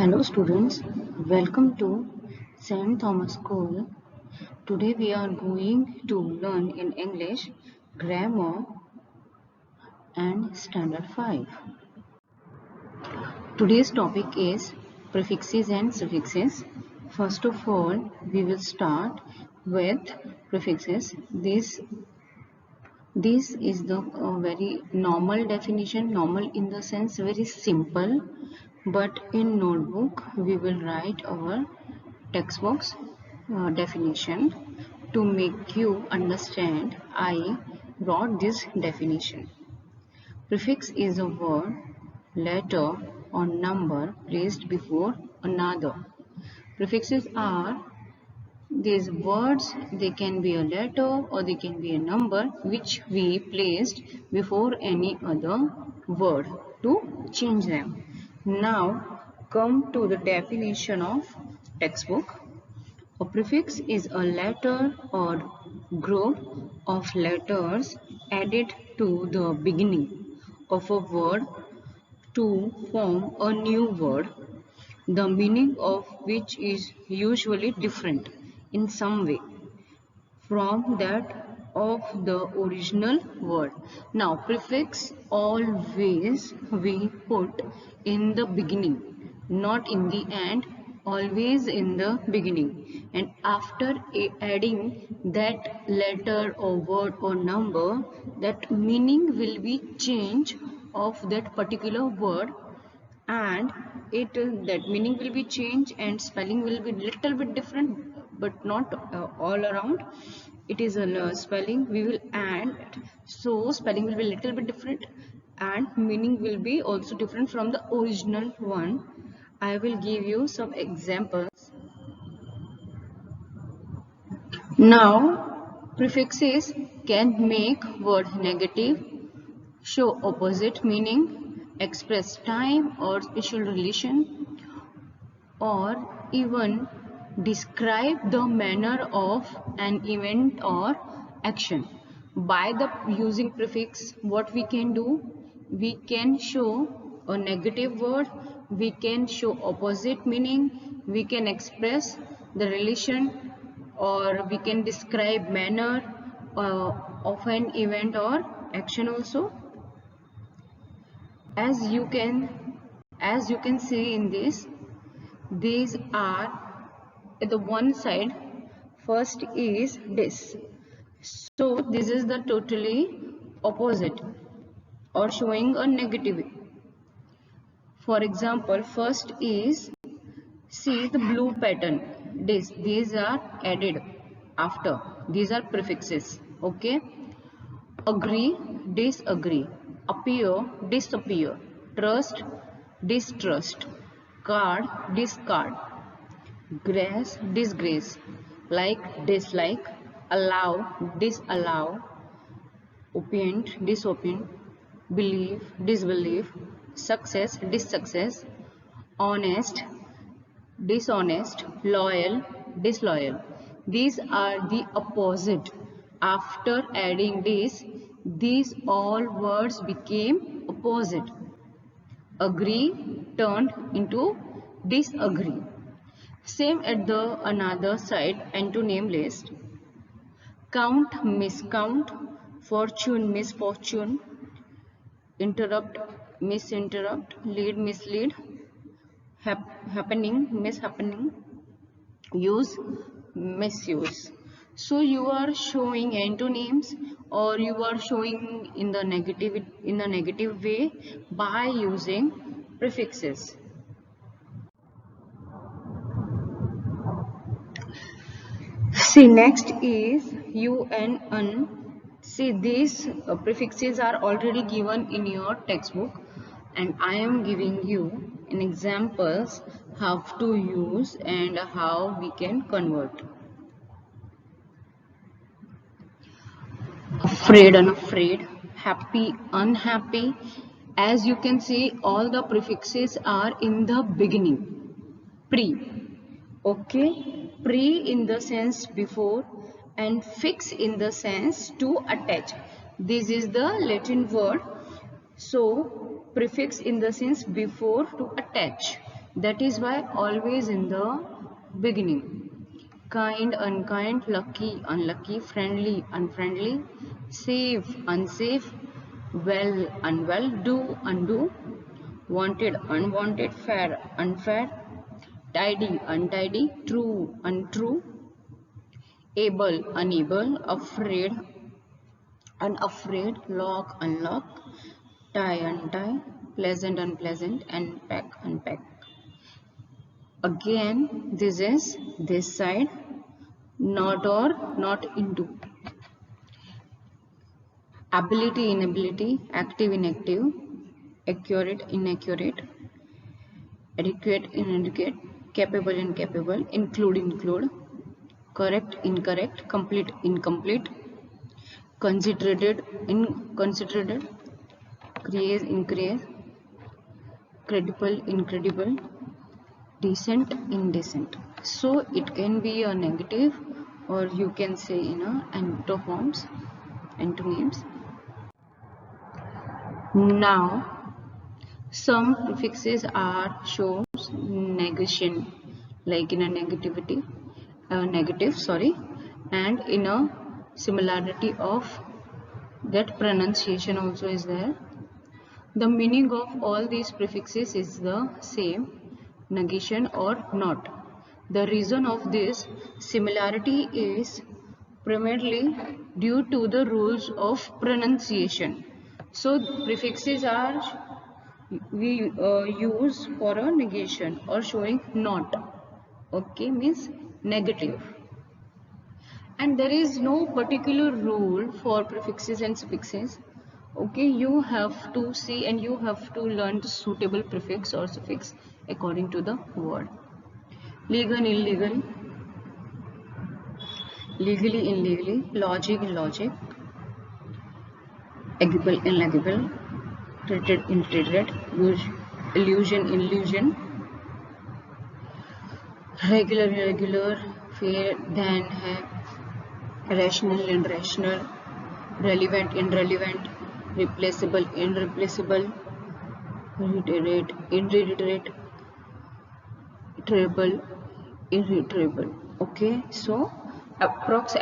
Hello students, welcome to St. Thomas School. Today we are going to learn in English grammar and standard 5. Today's topic is prefixes and suffixes. First of all, we will start with prefixes. This is the very normal definition, normal in the sense very simple, but in notebook we will write our textbook's definition. To make you understand, I wrote this definition. Prefix is a word, letter or number placed before another. Prefixes are these words, they can be a letter or they can be a number which we placed before any other word to change them. Now come to the definition of textbook. A prefix is a letter or group of letters added to the beginning of a word to form a new word, the meaning of which is usually different in some way from that of the original word. Now, prefix always we put in the beginning, not in the end, always in the beginning. And after adding that letter or word or number, that meaning will be changed of that particular word, and that meaning will be changed and spelling will be little bit different, but not all around. It is a spelling we will add, so spelling will be little bit different and meaning will be also different from the original one. I will give you some examples. Now, prefixes can make word negative, show opposite meaning, express time or special relation, or even describe the manner of an event or action. By the using prefix, what we can do, we can show a negative word, we can show opposite meaning, we can express the relation, or we can describe manner of an event or action also. as you can as you can see in this, these are at the one side. First is this, so this is the totally opposite or showing a negative. For example, first is, see the blue pattern. These are added after, these are prefixes. Okay, agree, disagree, appear, disappear, trust, distrust, card, discard, grace, disgrace, like, dislike, allow, disallow, opined, disobedient, believe, disbelieve, success, dissuccess, honest, dishonest, loyal, disloyal. These are the opposite. After adding this, these all words became opposite. Agree turned into disagree. Same at the another side, antonym list. Count, miscount, fortune, misfortune, interrupt, misinterrupt, lead, mislead, happening, mishappening, use, misuse. So you are showing antonyms, or you are showing in the negative way by using prefixes. See, next is you and un. See, these prefixes are already given in your textbook, and I am giving you an examples how to use and how we can convert. Afraid, unafraid, happy, unhappy. As you can see, all the prefixes are in the beginning. Pre. Okay, pre in the sense before, and fix in the sense to attach. This is the Latin word. So prefix in the sense before, to attach. That is why always in the beginning. Kind, unkind, lucky, unlucky, friendly, unfriendly, safe, unsafe, well, unwell, do, undo, wanted, unwanted, fair, unfair, tidy, untidy, true, untrue, able, unable, afraid, unafraid, lock, unlock, tie, untie, pleasant, unpleasant, and pack, unpack. Again, this is this side, not or not into. Ability, inability, active, inactive, accurate, inaccurate, adequate, inadequate, capable, incapable, include, include, correct, incorrect, complete, incomplete, considered, inconsidered, create, increase, credible, incredible, decent, indecent. So it can be a negative, or you can say in a antonyms. Now some prefixes are shows negation, like in a negative, sorry, and in a similarity of that pronunciation also is there. The meaning of all these prefixes is the same, negation or not. The reason of this similarity is primarily due to the rules of pronunciation. So prefixes are we use for a negation or showing not. Okay, means negative. And there is no particular rule for prefixes and suffixes. Okay, you have to see and you have to learn the suitable prefix or suffix according to the word. Legal, illegal, legally, illegally, logic, illogic, agreeable, illegible, treated, untreated, illusion, illusion, regular, irregular, fair, than, have, rational, irrational, relevant, irrelevant, replaceable, irreplaceable, reiterate, irreiterate, iterable, irreiterable. Okay, so approx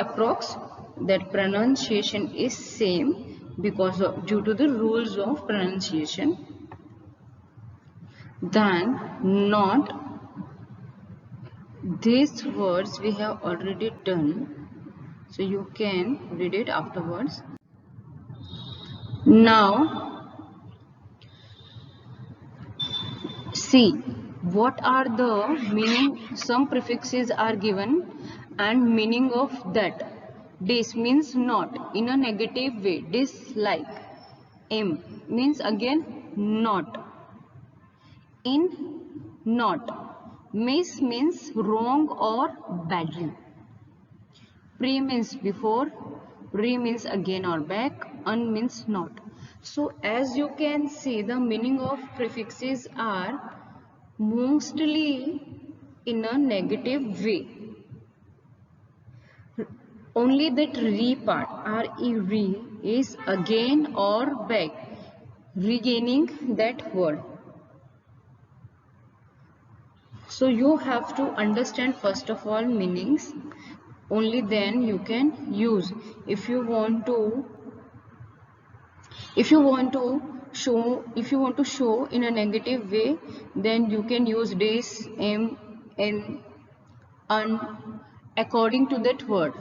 that pronunciation is same because of due to the rules of pronunciation. Then not, these words we have already done, so you can read it afterwards. Now see what are the meaning. Some prefixes are given and meaning of that. Dis means not in a negative way, dislike. M means again not, in, not. Miss means wrong or badly. Pre means before, re means again or back, un means not. So as you can see, the meaning of prefixes are mostly in a negative way. Only that re part, re, is again or back, regaining that word. So you have to understand first of all meanings, only then you can use. If you want to show in a negative way, then you can use this, m, n, un, according to that word.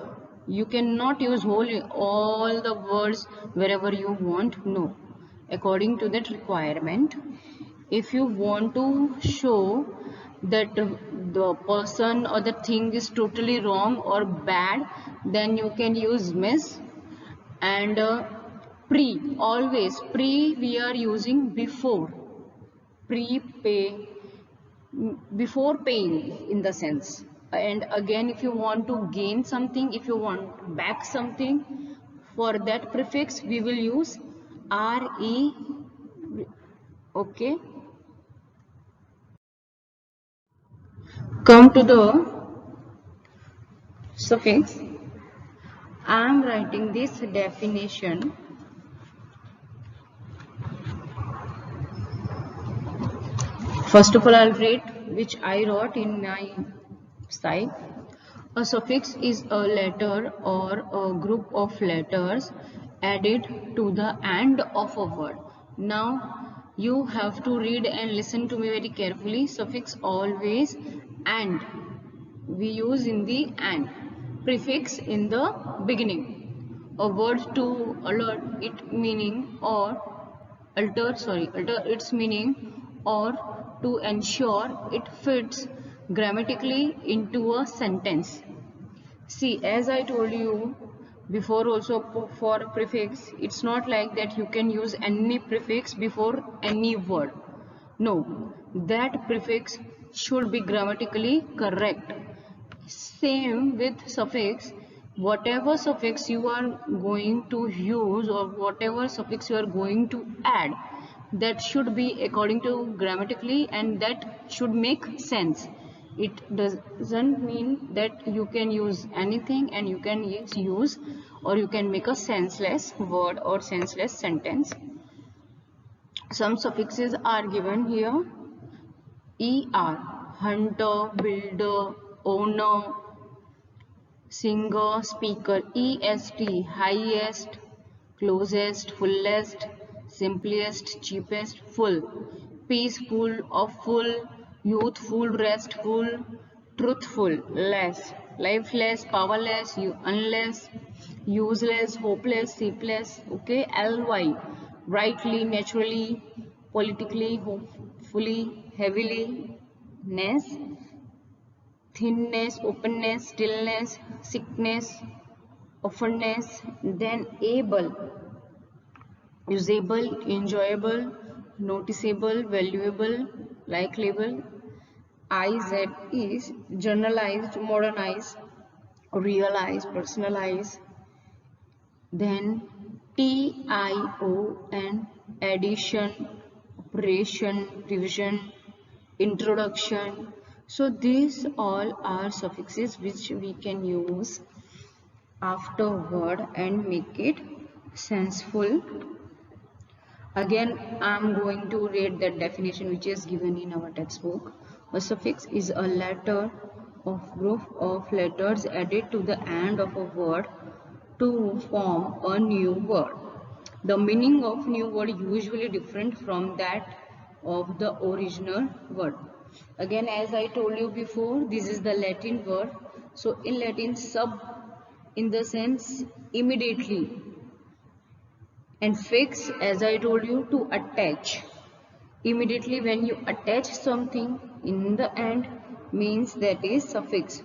You cannot use all the words wherever you want. No, according to that requirement. If you want to show that the person or the thing is totally wrong or bad, then you can use miss. And pre, always pre we are using before, prepay, before paying in the sense. And again, if you want to gain something, if you want back something, for that prefix we will use re. Okay, come to the suffix. I am writing this definition. First of all, I'll read which I wrote in my side. A suffix is a letter or a group of letters added to the end of a word. Now you have to read and listen to me very carefully. Suffix always and. We use in the and. Prefix in the beginning. A word to alert its meaning or alter its meaning, or to ensure it fits grammatically into a sentence. See, as I told you before also, for prefix, it's not like that you can use any prefix before any word. No, that prefix should be grammatically correct. Same with suffix. Whatever suffix you are going to use or whatever suffix you are going to add, that should be according to grammatically, and that should make sense. It doesn't mean that you can use anything and you can use or you can make a senseless word or senseless sentence. Some suffixes are given here. Er, hunter, builder, owner, singer, speaker. Est, highest, closest, fullest, simplest, cheapest, full. Peaceful or full, youthful, restful, truthful, less, lifeless, powerless, unless, useless, hopeless, sleepless. Okay, ly, rightly, naturally, politically, hopefully, heavily, ness, thinness, openness, stillness, sickness, offendness. Then able, usable, enjoyable, noticeable, valuable, likable. Iz is generalized, modernized, realized, personalized. Then TIO and addition, operation, revision, introduction. So these all are suffixes which we can use after word and make it senseful. Again, I am going to read that definition which is given in our textbook. A suffix is a letter or group of letters added to the end of a word to form a new word. The meaning of new word usually different from that of the original word. Again, as I told you before, this is the Latin word. So in Latin, sub in the sense immediately, and fix, as I told you, to attach. Immediately when you attach something in the end means that is suffix.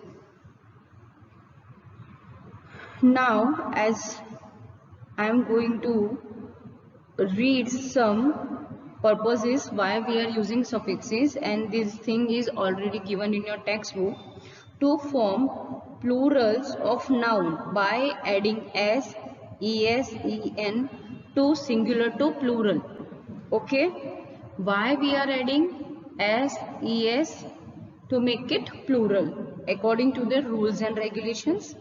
Now as I am going to read some purposes why we are using suffixes, and this thing is already given in your textbook. To form plurals of noun by adding s, es, en to singular to plural. Okay, why we are adding s, es to make it plural according to the rules and regulations.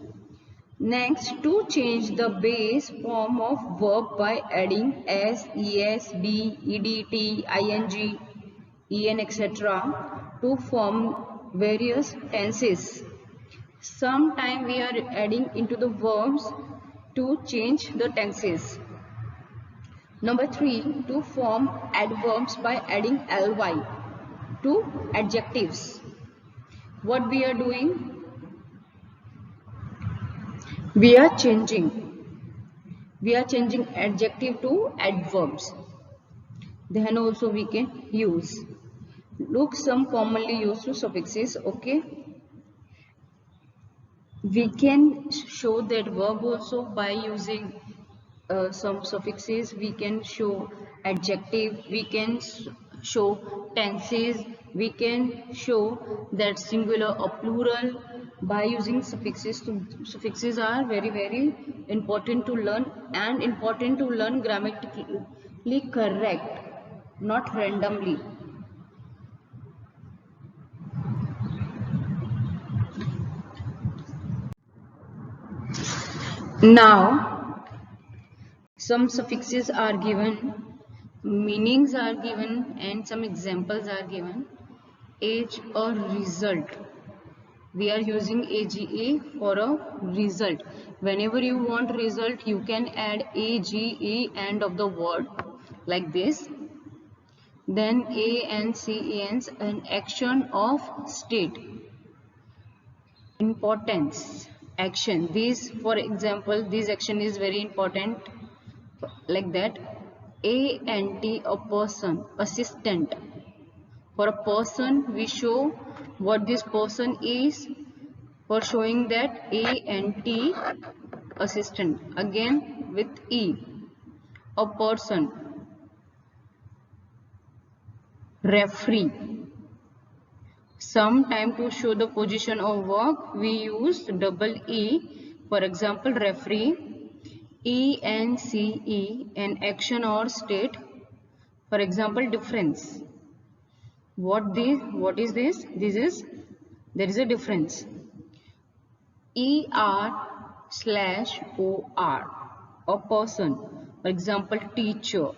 Next, to change the base form of verb by adding s, es, d, ed, t, ing, en, etc. to form various tenses. Sometime we are adding into the verbs to change the tenses. Number 3, to form adverbs by adding ly to adjectives. What we are doing? We are changing adjective to adverbs. Then also we can use. Look, some commonly used to suffixes. Okay, we can show that verb also by using some suffixes. We can show adjective, we can show tenses, we can show that singular or plural by using suffixes. So suffixes are very important to learn, and important to learn grammatically correct, not randomly. Now some suffixes are given, meanings are given, and some examples are given. age a result. We are using AGA for a result. Whenever you want result, you can add AGE end of the word like this. Then ANCENS, an action of state. Importance, action. This, for example, this action is very important like that. ANT, a person, assistant. For a person, we show what this person is. For showing that ANT, assistant, again with E, a person. Referee. Sometime to show the position of work, we use double E. For example, referee. ENCE, an action or state. For example, difference. What is this? There is a difference. ER/OR, a person. For example, teacher.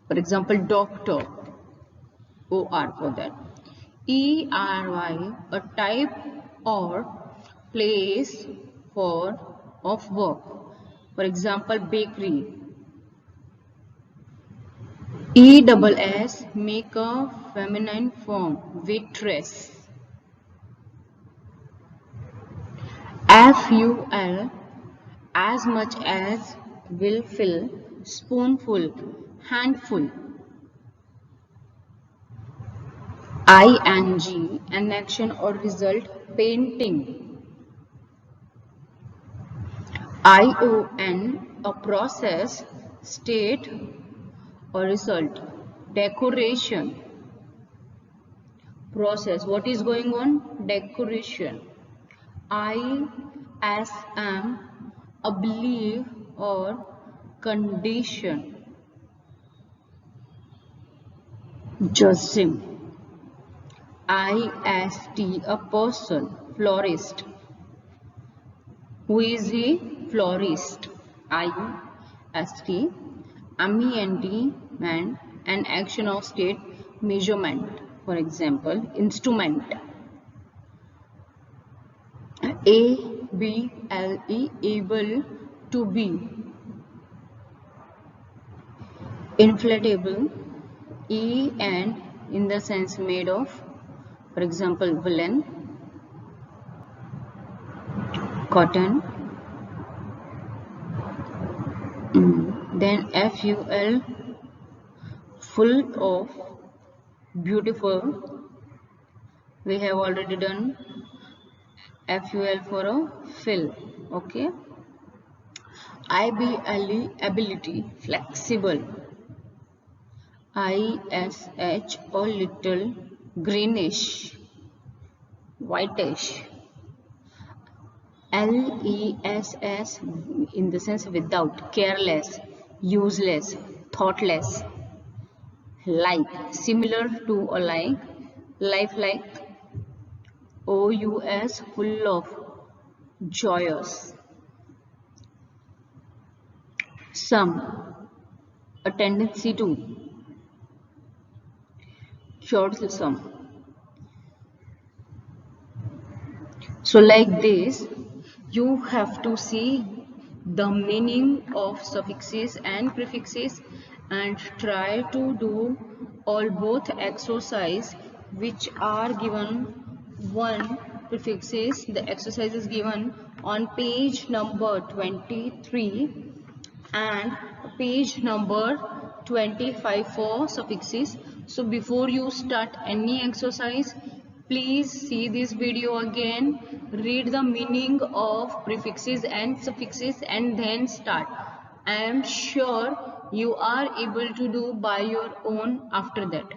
For example, doctor. OR for that. ERY, a type or place of work. For example, bakery. ESS, make a feminine form, waitress. FUL, as much as, will fill, spoonful, handful. ING, an action or result, painting. ION, a process, state or result, decoration. Process, what is going on? Decoration. ISM, a belief or condition. Jussim. IST, a person, florist. Who is he? Florist. IST. MENT, man, an action of state, measurement. For example, instrument. ABLE, able to be. Inflatable. E and in the sense made of. For example, woolen, cotton. Then FUL, full of, beautiful. We have already done FUL for a fill. Okay. IBLE, ability, flexible. ISH, a little, greenish, whitish. LESS, in the sense without, careless, useless, thoughtless. Like, similar to or like, lifelike. OUS, full of, joyous. Some, a tendency to, curiosum. So like this, you have to see the meaning of suffixes and prefixes and try to do all both exercise which are given. One prefixes, the exercise is given on page number 23 and page number 25 for suffixes. So before you start any exercise, please see this video again, read the meaning of prefixes and suffixes and then start. I am sure you are able to do by your own after that.